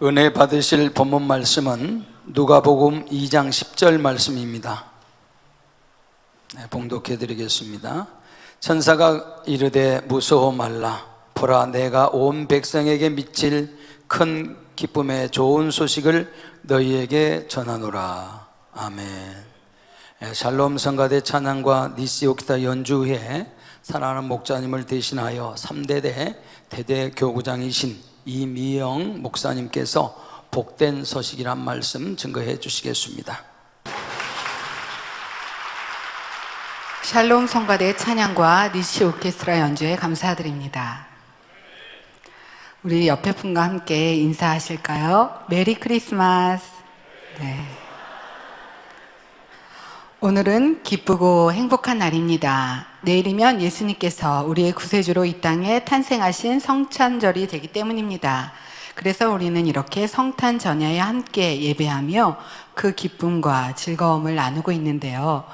은혜 받으실 본문 말씀은 누가복음 2장 10절 말씀입니다. 봉독해 드리겠습니다. 천사가 이르되 무서워 말라. 보라, 내가 온 백성에게 미칠 큰 기쁨의 좋은 소식을 너희에게 전하노라. 아멘. 샬롬 성가대 찬양과 니시오키타 연주 후에 사랑하는 목자님을 대신하여 3대대 대대 교구장이신 이미영 목사님께서 복된 소식이란 말씀 증거해 주시겠습니다. 샬롬 성가대 찬양과 니시 오케스트라 연주에 감사드립니다. 우리 옆에 분과 함께 인사하실까요? 메리 크리스마스. 네. 오늘은 기쁘고 행복한 날입니다. 내일이면 예수님께서 우리의 구세주로 이 땅에 탄생하신 성탄절이 되기 때문입니다. 그래서 우리는 이렇게 성탄 전야에 함께 예배하며 그 기쁨과 즐거움을 나누고 있는데요.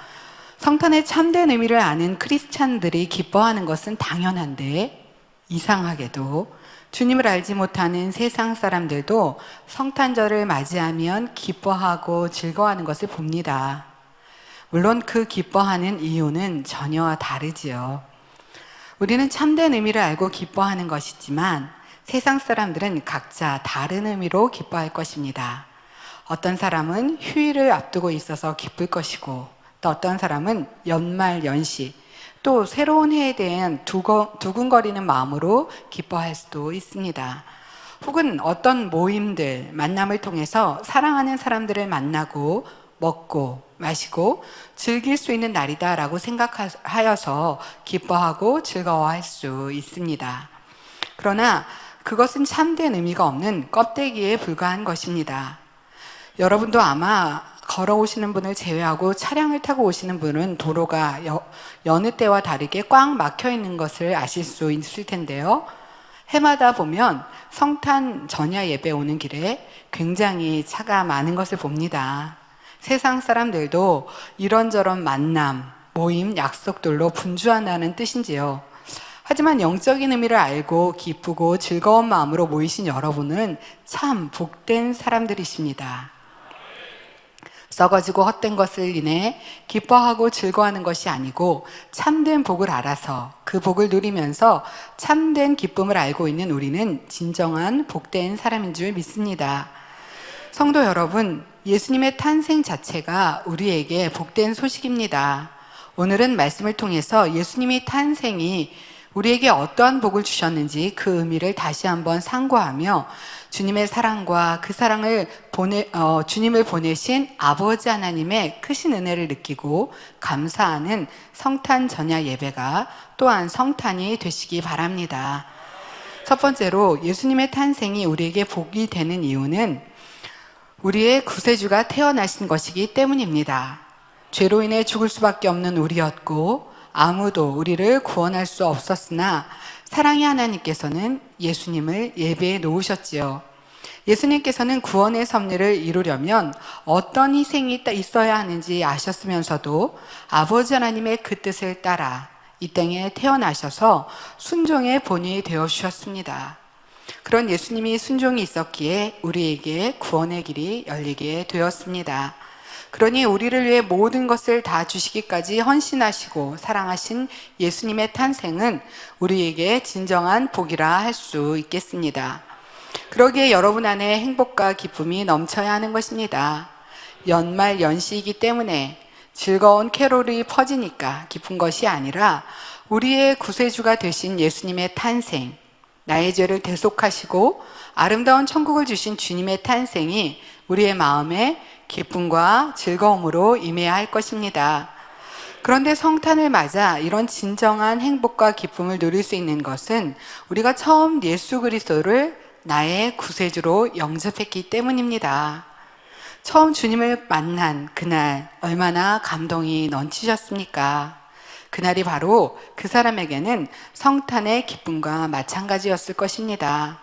성탄의 참된 의미를 아는 크리스찬들이 기뻐하는 것은 당연한데, 이상하게도 주님을 알지 못하는 세상 사람들도 성탄절을 맞이하면 기뻐하고 즐거워하는 것을 봅니다. 물론 그 기뻐하는 이유는 전혀 다르지요. 우리는 참된 의미를 알고 기뻐하는 것이지만 세상 사람들은 각자 다른 의미로 기뻐할 것입니다. 어떤 사람은 휴일을 앞두고 있어서 기쁠 것이고, 또 어떤 사람은 연말 연시, 또 새로운 해에 대한 두근거리는 마음으로 기뻐할 수도 있습니다. 혹은 어떤 모임들, 만남을 통해서 사랑하는 사람들을 만나고 먹고 마시고 즐길 수 있는 날이다라고 생각하여서 기뻐하고 즐거워할 수 있습니다. 그러나 그것은 참된 의미가 없는 껍데기에 불과한 것입니다. 여러분도 아마 걸어오시는 분을 제외하고 차량을 타고 오시는 분은 도로가 여느 때와 다르게 꽉 막혀 있는 것을 아실 수 있을 텐데요. 해마다 보면 성탄 전야 예배 오는 길에 굉장히 차가 많은 것을 봅니다. 세상 사람들도 이런저런 만남, 모임, 약속들로 분주한다는 뜻인지요. 하지만 영적인 의미를 알고 기쁘고 즐거운 마음으로 모이신 여러분은 참 복된 사람들이십니다. 썩어지고 헛된 것을 인해 기뻐하고 즐거워하는 것이 아니고 참된 복을 알아서 그 복을 누리면서 참된 기쁨을 알고 있는 우리는 진정한 복된 사람인 줄 믿습니다. 성도 여러분, 예수님의 탄생 자체가 우리에게 복된 소식입니다. 오늘은 말씀을 통해서 예수님의 탄생이 우리에게 어떠한 복을 주셨는지 그 의미를 다시 한번 상고하며 주님의 사랑과 그 사랑을 주님을 보내신 아버지 하나님의 크신 은혜를 느끼고 감사하는 성탄 전야 예배가 또한 성탄이 되시기 바랍니다. 첫 번째로 예수님의 탄생이 우리에게 복이 되는 이유는 우리의 구세주가 태어나신 것이기 때문입니다. 죄로 인해 죽을 수밖에 없는 우리였고 아무도 우리를 구원할 수 없었으나 사랑의 하나님께서는 예수님을 예배해 놓으셨지요. 예수님께서는 구원의 섭리를 이루려면 어떤 희생이 있어야 하는지 아셨으면서도 아버지 하나님의 그 뜻을 따라 이 땅에 태어나셔서 순종의 본이 되어 주셨습니다. 그런 예수님이 순종이 있었기에 우리에게 구원의 길이 열리게 되었습니다. 그러니 우리를 위해 모든 것을 다 주시기까지 헌신하시고 사랑하신 예수님의 탄생은 우리에게 진정한 복이라 할 수 있겠습니다. 그러기에 여러분 안에 행복과 기쁨이 넘쳐야 하는 것입니다. 연말 연시이기 때문에 즐거운 캐롤이 퍼지니까 기쁜 것이 아니라 우리의 구세주가 되신 예수님의 탄생, 나의 죄를 대속하시고 아름다운 천국을 주신 주님의 탄생이 우리의 마음에 기쁨과 즐거움으로 임해야 할 것입니다. 그런데 성탄을 맞아 이런 진정한 행복과 기쁨을 누릴 수 있는 것은 우리가 처음 예수 그리스도를 나의 구세주로 영접했기 때문입니다. 처음 주님을 만난 그날 얼마나 감동이 넘치셨습니까? 그날이 바로 그 사람에게는 성탄의 기쁨과 마찬가지였을 것입니다.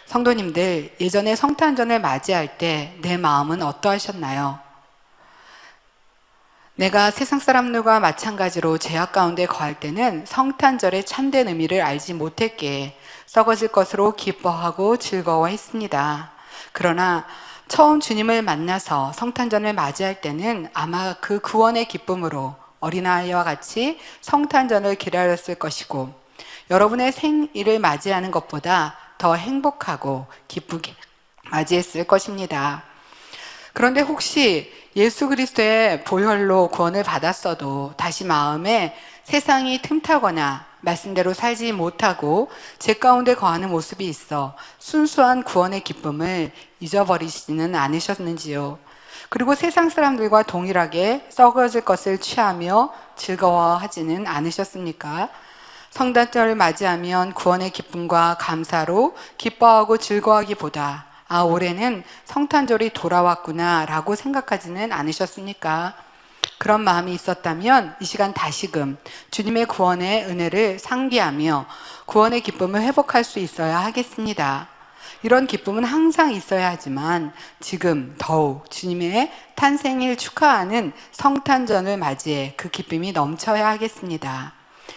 성도님들, 예전에 성탄절을 맞이할 때 내 마음은 어떠하셨나요? 내가 세상 사람들과 마찬가지로 죄악 가운데 거할 때는 성탄절의 참된 의미를 알지 못했기에 썩어질 것으로 기뻐하고 즐거워했습니다. 그러나 처음 주님을 만나서 성탄절을 맞이할 때는 아마 그 구원의 기쁨으로 어린아이와 같이 성탄절을 기다렸을 것이고, 여러분의 생일을 맞이하는 것보다 더 행복하고 기쁘게 맞이했을 것입니다. 그런데 혹시 예수 그리스도의 보혈로 구원을 받았어도 다시 마음에 세상이 틈타거나 말씀대로 살지 못하고 제 가운데 거하는 모습이 있어 순수한 구원의 기쁨을 잊어버리지는 않으셨는지요? 그리고 세상 사람들과 동일하게 썩어질 것을 취하며 즐거워하지는 않으셨습니까? 성탄절을 맞이하면 구원의 기쁨과 감사로 기뻐하고 즐거워하기보다 올해는 성탄절이 돌아왔구나 라고 생각하지는 않으셨습니까? 그런 마음이 있었다면 이 시간 다시금 주님의 구원의 은혜를 상기하며 구원의 기쁨을 회복할 수 있어야 하겠습니다. 이런 기쁨은 항상 있어야 하지만 지금 더욱 주님의 탄생일 축하하는 성탄절을 맞이해 그 기쁨이 넘쳐야 하겠습니다.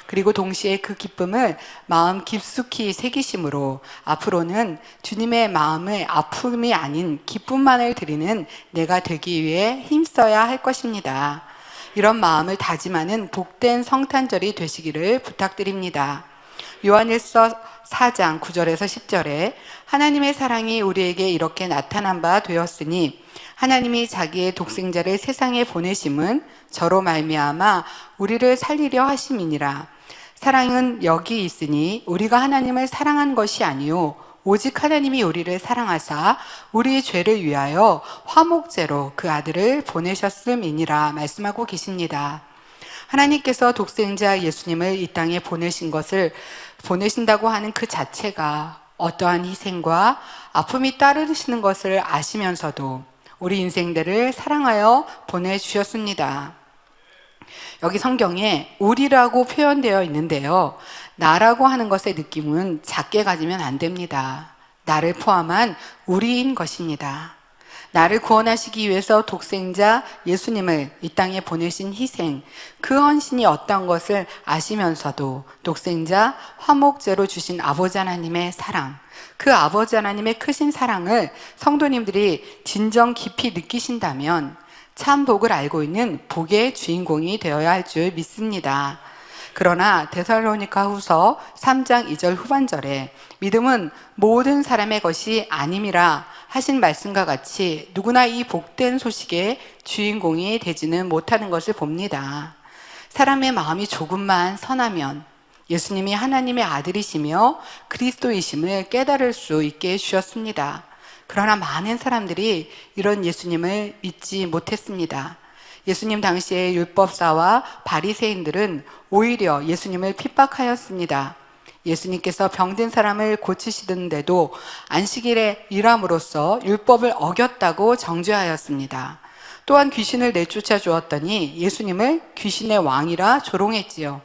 그리고 동시에 그 기쁨을 마음 깊숙이 새기심으로 앞으로는 주님의 마음의 아픔이 아닌 기쁨만을 드리는 내가 되기 위해 힘써야 할 것입니다. 이런 마음을 다짐하는 복된 성탄절이 되시기를 부탁드립니다. 요한일서 4장 9절에서 10절에 하나님의 사랑이 우리에게 이렇게 나타난 바 되었으니 하나님이 자기의 독생자를 세상에 보내심은 저로 말미암아 우리를 살리려 하심이니라. 사랑은 여기 있으니 우리가 하나님을 사랑한 것이 아니요 오직 하나님이 우리를 사랑하사 우리의 죄를 위하여 화목제로 그 아들을 보내셨음이니라 말씀하고 계십니다. 하나님께서 독생자 예수님을 이 땅에 보내신다고 하는 그 자체가 어떠한 희생과 아픔이 따르시는 것을 아시면서도 우리 인생들을 사랑하여 보내주셨습니다. 여기 성경에 우리라고 표현되어 있는데요. 나라고 하는 것의 느낌은 작게 가지면 안 됩니다. 나를 포함한 우리인 것입니다. 나를 구원하시기 위해서 독생자 예수님을 이 땅에 보내신 희생, 그 헌신이 어떤 것을 아시면서도 독생자 화목제로 주신 아버지 하나님의 사랑, 그 아버지 하나님의 크신 사랑을 성도님들이 진정 깊이 느끼신다면 참 복을 알고 있는 복의 주인공이 되어야 할 줄 믿습니다. 그러나 데살로니가 후서 3장 2절 후반절에 믿음은 모든 사람의 것이 아님이라 하신 말씀과 같이 누구나 이 복된 소식의 주인공이 되지는 못하는 것을 봅니다. 사람의 마음이 조금만 선하면 예수님이 하나님의 아들이시며 그리스도이심을 깨달을 수 있게 해주셨습니다. 그러나 많은 사람들이 이런 예수님을 믿지 못했습니다. 예수님 당시의 율법사와 바리새인들은 오히려 예수님을 핍박하였습니다. 예수님께서 병든 사람을 고치시던데도 안식일에 일함으로써 율법을 어겼다고 정죄하였습니다. 또한 귀신을 내쫓아 주었더니 예수님을 귀신의 왕이라 조롱했지요.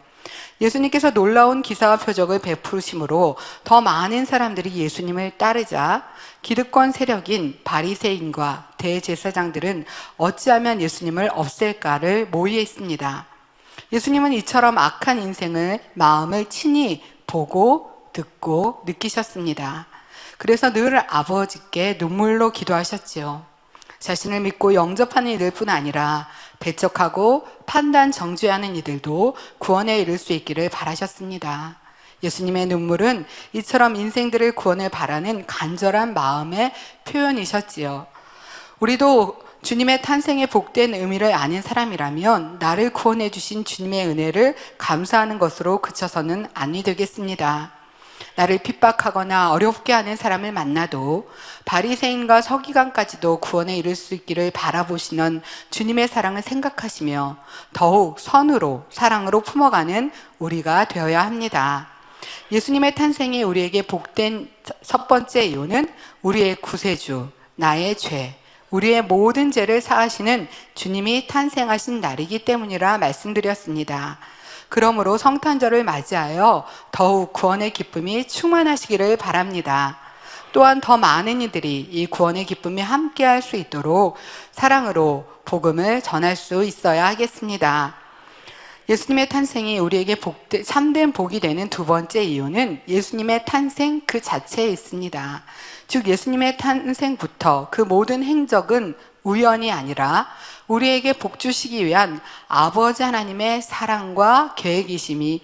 예수님께서 놀라운 기사와 표적을 베푸심으로 더 많은 사람들이 예수님을 따르자 기득권 세력인 바리새인과 대제사장들은 어찌하면 예수님을 없앨까를 모의했습니다. 예수님은 이처럼 악한 인생을 마음을 친히 보고 듣고 느끼셨습니다. 그래서 늘 아버지께 눈물로 기도하셨지요. 자신을 믿고 영접하는 이들뿐 아니라 배척하고 판단 정죄하는 이들도 구원에 이를 수 있기를 바라셨습니다. 예수님의 눈물은 이처럼 인생들을 구원을 바라는 간절한 마음의 표현이셨지요. 우리도 주님의 탄생의 복된 의미를 아는 사람이라면 나를 구원해 주신 주님의 은혜를 감사하는 것으로 그쳐서는 아니 되겠습니다. 나를 핍박하거나 어렵게 하는 사람을 만나도 바리새인과 서기관까지도 구원에 이를 수 있기를 바라보시는 주님의 사랑을 생각하시며 더욱 선으로 사랑으로 품어가는 우리가 되어야 합니다. 예수님의 탄생이 우리에게 복된 첫 번째 이유는 우리의 구세주, 나의 죄, 우리의 모든 죄를 사하시는 주님이 탄생하신 날이기 때문이라 말씀드렸습니다. 그러므로 성탄절을 맞이하여 더욱 구원의 기쁨이 충만하시기를 바랍니다. 또한 더 많은 이들이 이 구원의 기쁨에 함께할 수 있도록 사랑으로 복음을 전할 수 있어야 하겠습니다. 예수님의 탄생이 우리에게 참된 복이 되는 두 번째 이유는 예수님의 탄생 그 자체에 있습니다. 즉 예수님의 탄생부터 그 모든 행적은 우연이 아니라 우리에게 복 주시기 위한 아버지 하나님의 사랑과 계획하심이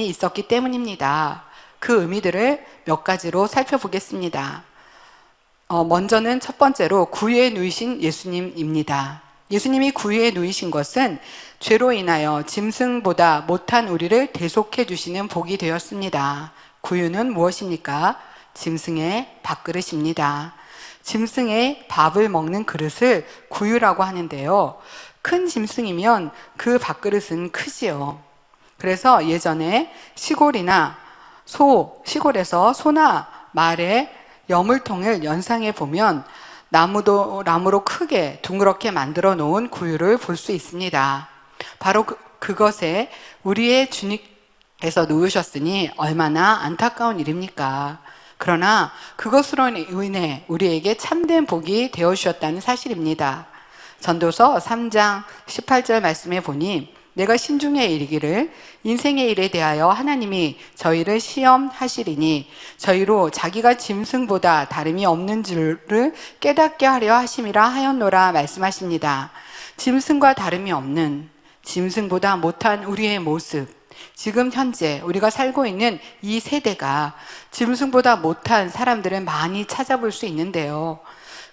있었기 때문입니다. 그 의미들을 몇 가지로 살펴보겠습니다. 먼저는 첫 번째로 구유에 누이신 예수님입니다. 예수님이 구유에 누이신 것은 죄로 인하여 짐승보다 못한 우리를 대속해 주시는 복이 되었습니다. 구유는 무엇입니까? 짐승의 밥그릇입니다. 짐승의 밥을 먹는 그릇을 구유라고 하는데요. 큰 짐승이면 그 밥그릇은 크지요. 그래서 예전에 시골에서 소나 말의 여물통을 연상해 보면 나무로 크게 둥그렇게 만들어 놓은 구유를 볼 수 있습니다. 바로 그것에 우리의 주님께서 누우셨으니 얼마나 안타까운 일입니까? 그러나 그것으로 인해 우리에게 참된 복이 되어 주셨다는 사실입니다. 전도서 3장 18절 말씀에 보니 내가 신중에 이르기를 인생의 일에 대하여 하나님이 저희를 시험하시리니 저희로 자기가 짐승보다 다름이 없는 줄을 깨닫게 하려 하심이라 하였노라 말씀하십니다. 짐승과 다름이 없는, 짐승보다 못한 우리의 모습, 지금 현재 우리가 살고 있는 이 세대가 짐승보다 못한 사람들을 많이 찾아볼 수 있는데요.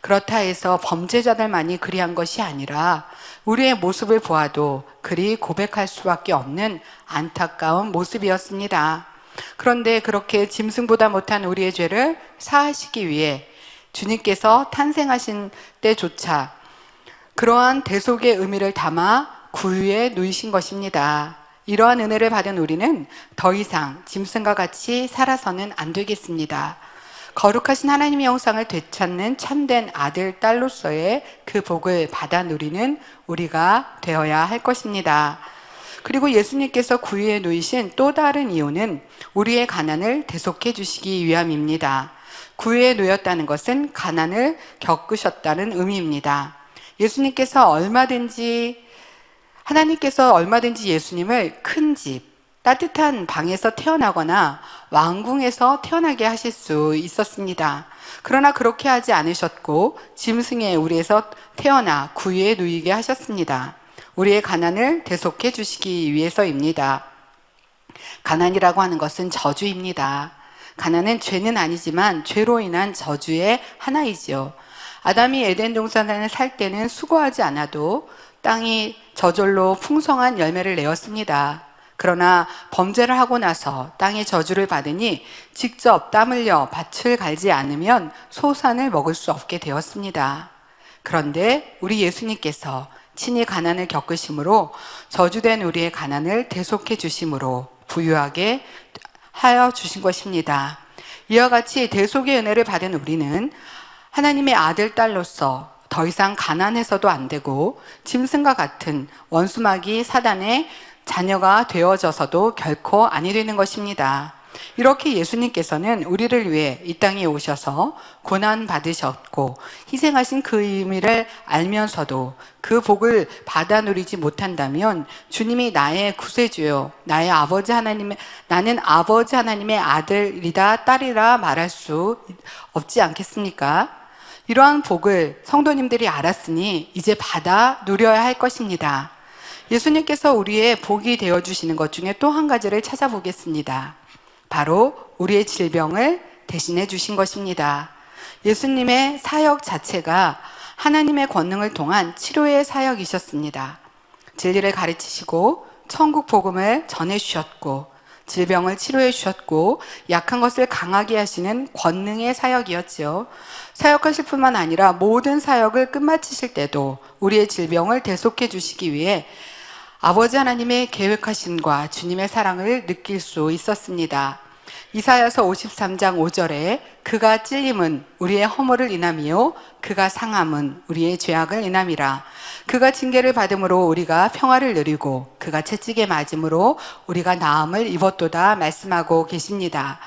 그렇다 해서 범죄자들만이 그리한 것이 아니라 우리의 모습을 보아도 그리 고백할 수밖에 없는 안타까운 모습이었습니다. 그런데 그렇게 짐승보다 못한 우리의 죄를 사하시기 위해 주님께서 탄생하신 때조차 그러한 대속의 의미를 담아 구유에 누이신 것입니다. 이러한 은혜를 받은 우리는 더 이상 짐승과 같이 살아서는 안 되겠습니다. 거룩하신 하나님의 형상을 되찾는 참된 아들, 딸로서의 그 복을 받아 누리는 우리가 되어야 할 것입니다. 그리고 예수님께서 구유에 누이신 또 다른 이유는 우리의 가난을 대속해 주시기 위함입니다. 구유에 누였다는 것은 가난을 겪으셨다는 의미입니다. 하나님께서 얼마든지 예수님을 큰 집, 따뜻한 방에서 태어나거나 왕궁에서 태어나게 하실 수 있었습니다. 그러나 그렇게 하지 않으셨고 짐승의 우리에서 태어나 구유에 누이게 하셨습니다. 우리의 가난을 대속해 주시기 위해서입니다. 가난이라고 하는 것은 저주입니다. 가난은 죄는 아니지만 죄로 인한 저주의 하나이지요. 아담이 에덴 동산에 살 때는 수고하지 않아도 땅이 저절로 풍성한 열매를 내었습니다. 그러나 범죄를 하고 나서 땅의 저주를 받으니 직접 땀 흘려 밭을 갈지 않으면 소산을 먹을 수 없게 되었습니다. 그런데 우리 예수님께서 친히 가난을 겪으심으로 저주된 우리의 가난을 대속해 주심으로 부유하게 하여 주신 것입니다. 이와 같이 대속의 은혜를 받은 우리는 하나님의 아들, 딸로서 더 이상 가난해서도 안 되고 짐승과 같은 원수마귀 사단의 자녀가 되어져서도 결코 아니 되는 것입니다. 이렇게 예수님께서는 우리를 위해 이 땅에 오셔서 고난 받으셨고 희생하신 그 의미를 알면서도 그 복을 받아 누리지 못한다면 주님이 나의 구세주요, 나는 아버지 하나님의 아들이다, 딸이라 말할 수 없지 않겠습니까? 이러한 복을 성도님들이 알았으니 이제 받아 누려야 할 것입니다. 예수님께서 우리의 복이 되어주시는 것 중에 또 한 가지를 찾아보겠습니다. 바로 우리의 질병을 대신해 주신 것입니다. 예수님의 사역 자체가 하나님의 권능을 통한 치료의 사역이셨습니다. 진리를 가르치시고 천국 복음을 전해 주셨고 질병을 치료해 주셨고 약한 것을 강하게 하시는 권능의 사역이었지요. 사역하실 뿐만 아니라 모든 사역을 끝마치실 때도 우리의 질병을 대속해 주시기 위해 아버지 하나님의 계획하심과 주님의 사랑을 느낄 수 있었습니다. 이사야서 53장 5절에 그가 찔림은 우리의 허물을 인함이요 그가 상함은 우리의 죄악을 인함이라. 그가 징계를 받음으로 우리가 평화를 누리고 그가 채찍에 맞음으로 우리가 나음을 입었도다 말씀하고 계십니다.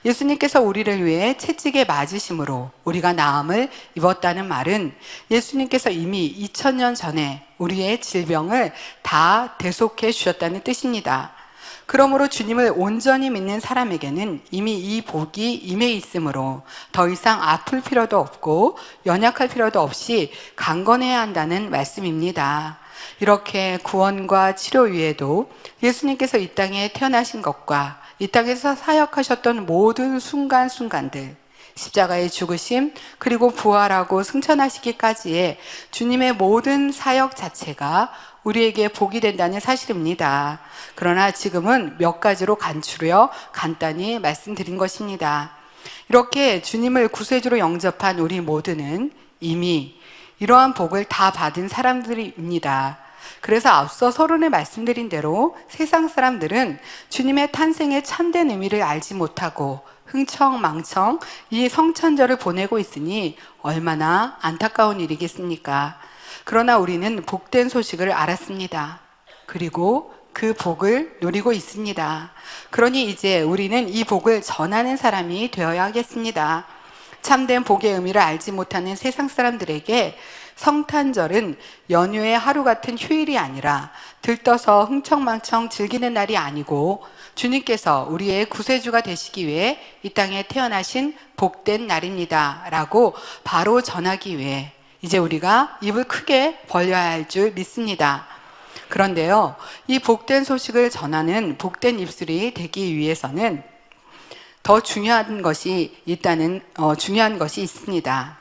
예수님께서 우리를 위해 채찍에 맞으심으로 우리가 나음을 입었다는 말은 예수님께서 이미 2000년 전에 우리의 질병을 다 대속해 주셨다는 뜻입니다. 그러므로 주님을 온전히 믿는 사람에게는 이미 이 복이 임해 있으므로 더 이상 아플 필요도 없고 연약할 필요도 없이 강건해야 한다는 말씀입니다. 이렇게 구원과 치료 위에도 예수님께서 이 땅에 태어나신 것과 이 땅에서 사역하셨던 모든 순간순간들, 십자가의 죽으심, 그리고 부활하고 승천하시기까지의 주님의 모든 사역 자체가 우리에게 복이 된다는 사실입니다. 그러나 지금은 몇 가지로 간추려 간단히 말씀드린 것입니다. 이렇게 주님을 구세주로 영접한 우리 모두는 이미 이러한 복을 다 받은 사람들입니다. 그래서 앞서 서론에 말씀드린 대로 세상 사람들은 주님의 탄생의 참된 의미를 알지 못하고 흥청망청 이 성천절을 보내고 있으니 얼마나 안타까운 일이겠습니까? 그러나 우리는 복된 소식을 알았습니다. 그리고 그 복을 누리고 있습니다. 그러니 이제 우리는 이 복을 전하는 사람이 되어야 하겠습니다. 참된 복의 의미를 알지 못하는 세상 사람들에게 성탄절은 연휴의 하루 같은 휴일이 아니라 들떠서 흥청망청 즐기는 날이 아니고 주님께서 우리의 구세주가 되시기 위해 이 땅에 태어나신 복된 날입니다 라고 바로 전하기 위해 이제 우리가 입을 크게 벌려야 할 줄 믿습니다. 그런데요, 이 복된 소식을 전하는 복된 입술이 되기 위해서는 더 중요한 것이 있습니다.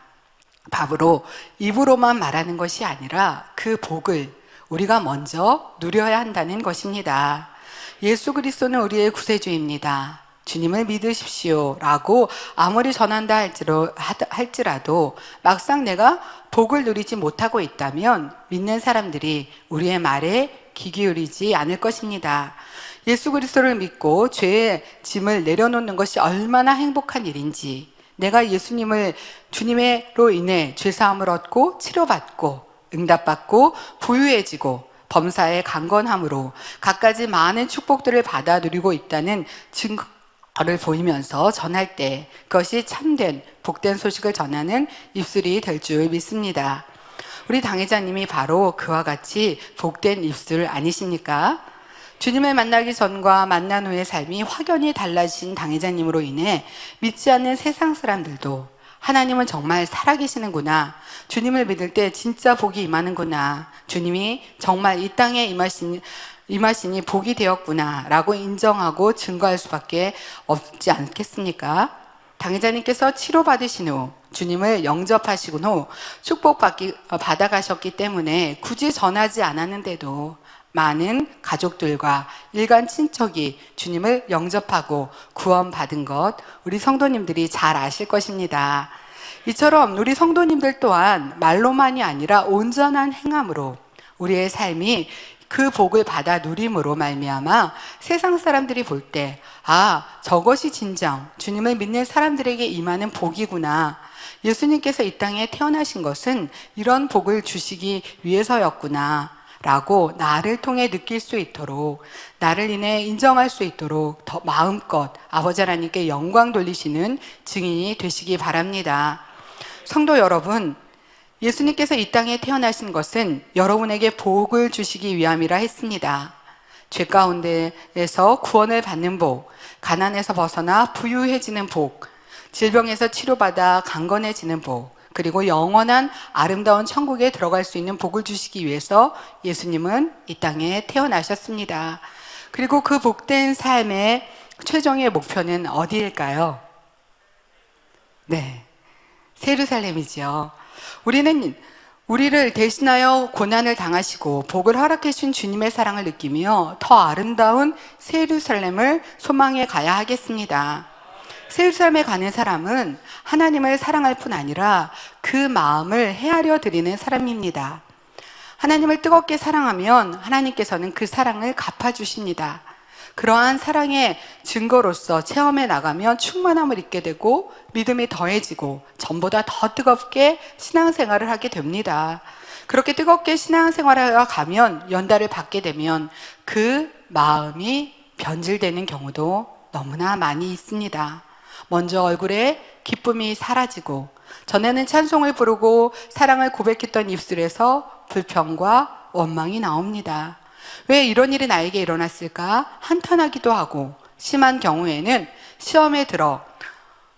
바로 입으로만 말하는 것이 아니라 그 복을 우리가 먼저 누려야 한다는 것입니다. 예수 그리스도는 우리의 구세주입니다. 주님을 믿으십시오 라고 아무리 전한다 할지라도 막상 내가 복을 누리지 못하고 있다면 믿는 사람들이 우리의 말에 귀 기울이지 않을 것입니다. 예수 그리스도를 믿고 죄의 짐을 내려놓는 것이 얼마나 행복한 일인지, 내가 주님으로 인해 죄사함을 얻고 치료받고 응답받고 부유해지고 범사의 강건함으로 갖가지 많은 축복들을 받아 누리고 있다는 증거를 보이면서 전할 때 그것이 참된 복된 소식을 전하는 입술이 될 줄 믿습니다. 우리 당회자님이 바로 그와 같이 복된 입술 아니십니까? 주님을 만나기 전과 만난 후의 삶이 확연히 달라진 당회자님으로 인해 믿지 않는 세상 사람들도 하나님은 정말 살아계시는구나, 주님을 믿을 때 진짜 복이 임하는구나, 주님이 정말 이 땅에 임하시니 복이 되었구나 라고 인정하고 증거할 수밖에 없지 않겠습니까? 당회자님께서 치료받으신 후 주님을 영접하시고 후 받아가셨기 때문에 굳이 전하지 않았는데도 많은 가족들과 일간 친척이 주님을 영접하고 구원받은 것 우리 성도님들이 잘 아실 것입니다. 이처럼 우리 성도님들 또한 말로만이 아니라 온전한 행함으로 우리의 삶이 그 복을 받아 누림으로 말미암아 세상 사람들이 볼 때 저것이 진정 주님을 믿는 사람들에게 임하는 복이구나, 예수님께서 이 땅에 태어나신 것은 이런 복을 주시기 위해서였구나 라고 나를 통해 느낄 수 있도록, 나를 인해 인정할 수 있도록 더 마음껏 아버지 하나님께 영광 돌리시는 증인이 되시기 바랍니다. 성도 여러분, 예수님께서 이 땅에 태어나신 것은 여러분에게 복을 주시기 위함이라 했습니다. 죄 가운데에서 구원을 받는 복, 가난에서 벗어나 부유해지는 복, 질병에서 치료받아 강건해지는 복, 그리고 영원한 아름다운 천국에 들어갈 수 있는 복을 주시기 위해서 예수님은 이 땅에 태어나셨습니다. 그리고 그 복된 삶의 최종의 목표는 어디일까요? 네, 예루살렘이죠. 우리를 대신하여 고난을 당하시고 복을 허락해 주신 주님의 사랑을 느끼며 더 아름다운 새 예루살렘을 소망해 가야 하겠습니다. 새 예루살렘에 가는 사람은 하나님을 사랑할 뿐 아니라 그 마음을 헤아려 드리는 사람입니다. 하나님을 뜨겁게 사랑하면 하나님께서는 그 사랑을 갚아주십니다. 그러한 사랑의 증거로서 체험해 나가면 충만함을 잊게 되고 믿음이 더해지고 전보다 더 뜨겁게 신앙생활을 하게 됩니다. 그렇게 뜨겁게 신앙생활을 가면 연달을 받게 되면 그 마음이 변질되는 경우도 너무나 많이 있습니다. 먼저 얼굴에 기쁨이 사라지고 전에는 찬송을 부르고 사랑을 고백했던 입술에서 불평과 원망이 나옵니다. 왜 이런 일이 나에게 일어났을까 한탄하기도 하고 심한 경우에는 시험에 들어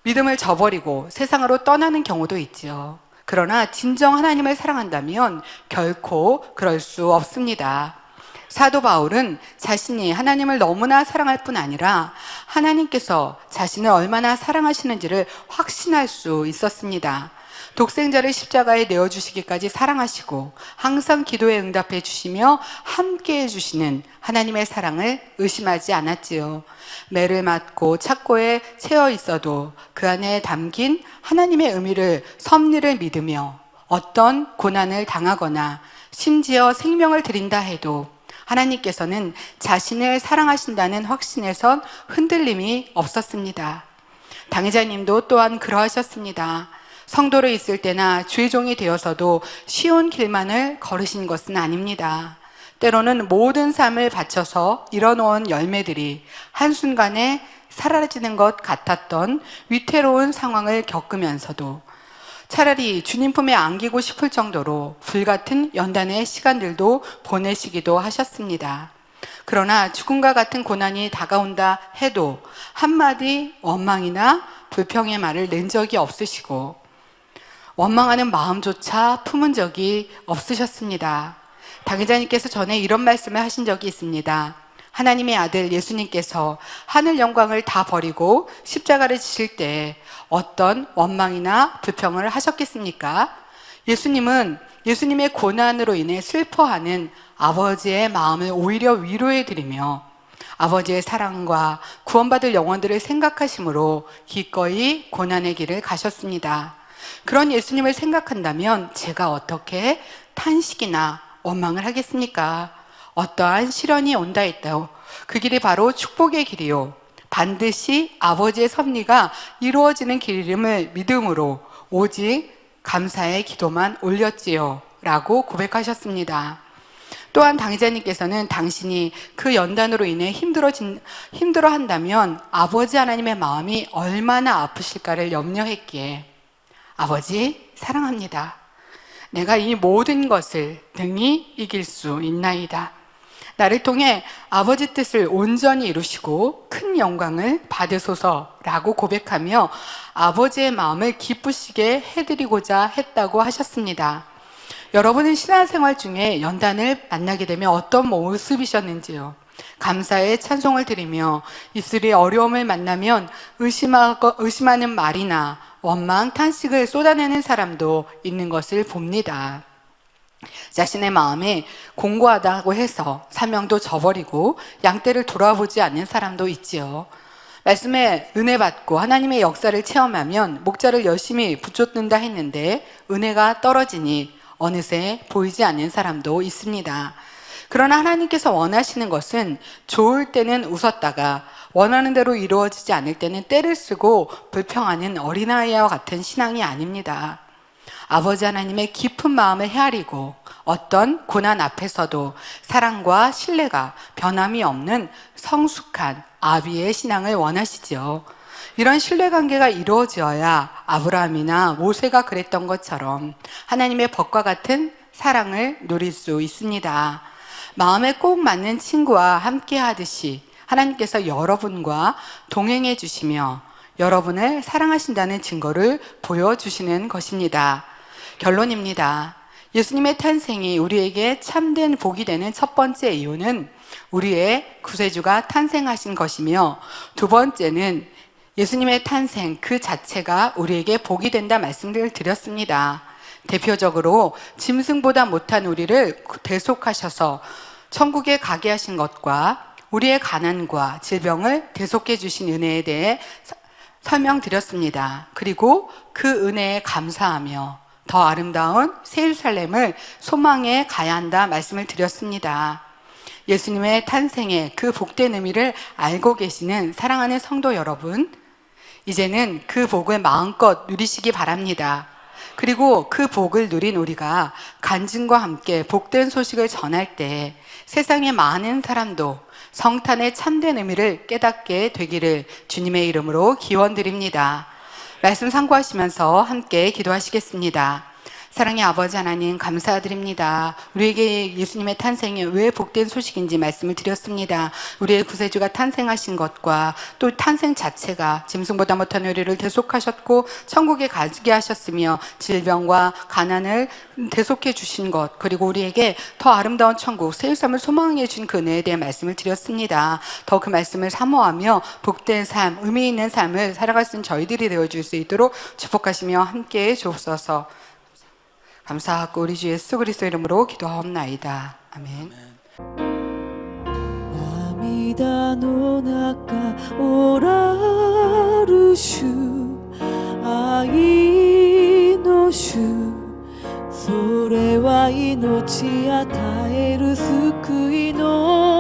믿음을 저버리고 세상으로 떠나는 경우도 있지요. 그러나 진정 하나님을 사랑한다면 결코 그럴 수 없습니다. 사도 바울은 자신이 하나님을 너무나 사랑할 뿐 아니라 하나님께서 자신을 얼마나 사랑하시는지를 확신할 수 있었습니다. 독생자를 십자가에 내어주시기까지 사랑하시고 항상 기도에 응답해 주시며 함께 해주시는 하나님의 사랑을 의심하지 않았지요. 매를 맞고 착고에 채여 있어도 그 안에 담긴 하나님의 의미를 섭리를 믿으며 어떤 고난을 당하거나 심지어 생명을 드린다 해도 하나님께서는 자신을 사랑하신다는 확신에선 흔들림이 없었습니다. 당회자님도 또한 그러하셨습니다. 성도로 있을 때나 주의 종이 되어서도 쉬운 길만을 걸으신 것은 아닙니다. 때로는 모든 삶을 바쳐서 이뤄놓은 열매들이 한순간에 사라지는 것 같았던 위태로운 상황을 겪으면서도 차라리 주님 품에 안기고 싶을 정도로 불같은 연단의 시간들도 보내시기도 하셨습니다. 그러나 죽음과 같은 고난이 다가온다 해도 한마디 원망이나 불평의 말을 낸 적이 없으시고 원망하는 마음조차 품은 적이 없으셨습니다. 당회자님께서 전에 이런 말씀을 하신 적이 있습니다. 하나님의 아들 예수님께서 하늘 영광을 다 버리고 십자가를 지실 때 어떤 원망이나 불평을 하셨겠습니까? 예수님은 예수님의 고난으로 인해 슬퍼하는 아버지의 마음을 오히려 위로해 드리며 아버지의 사랑과 구원받을 영혼들을 생각하심으로 기꺼이 고난의 길을 가셨습니다. 그런 예수님을 생각한다면 제가 어떻게 탄식이나 원망을 하겠습니까? 어떠한 시련이 온다 했다고 그 길이 바로 축복의 길이요 반드시 아버지의 섭리가 이루어지는 길임을 믿음으로 오직 감사의 기도만 올렸지요 라고 고백하셨습니다. 또한 당회자님께서는 당신이 그 연단으로 인해 힘들어한다면 아버지 하나님의 마음이 얼마나 아프실까를 염려했기에 아버지 사랑합니다. 내가 이 모든 것을 능히 이길 수 있나이다. 나를 통해 아버지 뜻을 온전히 이루시고 큰 영광을 받으소서라고 고백하며 아버지의 마음을 기쁘시게 해드리고자 했다고 하셨습니다. 여러분은 신앙생활 중에 연단을 만나게 되면 어떤 모습이셨는지요? 감사의 찬송을 드리며 입술이 어려움을 만나면 의심하는 말이나 원망, 탄식을 쏟아내는 사람도 있는 것을 봅니다. 자신의 마음에 공고하다고 해서 사명도 저버리고 양떼를 돌아보지 않는 사람도 있지요. 말씀에 은혜 받고 하나님의 역사를 체험하면 목자를 열심히 붙잡는다 했는데 은혜가 떨어지니 어느새 보이지 않는 사람도 있습니다. 그러나 하나님께서 원하시는 것은 좋을 때는 웃었다가 원하는 대로 이루어지지 않을 때는 떼를 쓰고 불평하는 어린아이와 같은 신앙이 아닙니다. 아버지 하나님의 깊은 마음을 헤아리고 어떤 고난 앞에서도 사랑과 신뢰가 변함이 없는 성숙한 아비의 신앙을 원하시지요. 이런 신뢰관계가 이루어져야 아브라함이나 모세가 그랬던 것처럼 하나님의 법과 같은 사랑을 누릴 수 있습니다. 마음에 꼭 맞는 친구와 함께 하듯이 하나님께서 여러분과 동행해 주시며 여러분을 사랑하신다는 증거를 보여주시는 것입니다. 결론입니다. 예수님의 탄생이 우리에게 참된 복이 되는 첫 번째 이유는 우리의 구세주가 탄생하신 것이며 두 번째는 예수님의 탄생 그 자체가 우리에게 복이 된다 말씀을 드렸습니다. 대표적으로 짐승보다 못한 우리를 대속하셔서 천국에 가게 하신 것과 우리의 가난과 질병을 대속해 주신 은혜에 대해 설명드렸습니다. 그리고 그 은혜에 감사하며 더 아름다운 새 예루살렘을 소망해 가야 한다 말씀을 드렸습니다. 예수님의 탄생의 그 복된 의미를 알고 계시는 사랑하는 성도 여러분, 이제는 그 복을 마음껏 누리시기 바랍니다. 그리고 그 복을 누린 우리가 간증과 함께 복된 소식을 전할 때 세상의 많은 사람도 성탄의 참된 의미를 깨닫게 되기를 주님의 이름으로 기원드립니다. 말씀 참고하시면서 함께 기도하시겠습니다. 사랑의 아버지 하나님, 감사드립니다. 우리에게 예수님의 탄생이 왜 복된 소식인지 말씀을 드렸습니다. 우리의 구세주가 탄생하신 것과 또 탄생 자체가 짐승보다 못한 우리를 대속하셨고 천국에 가게 하셨으며 질병과 가난을 대속해 주신 것, 그리고 우리에게 더 아름다운 천국, 새 삶을 소망해 준 그 은혜에 대한 말씀을 드렸습니다. 더 그 말씀을 사모하며 복된 삶, 의미 있는 삶을 살아갈 수 있는 저희들이 되어줄 수 있도록 축복하시며 함께해 주옵소서. 감사하고 우리 주 예수 그리스도 이름으로 기도하옵나이다. 아멘. 涙の中おらる主愛の主それは命与える救いの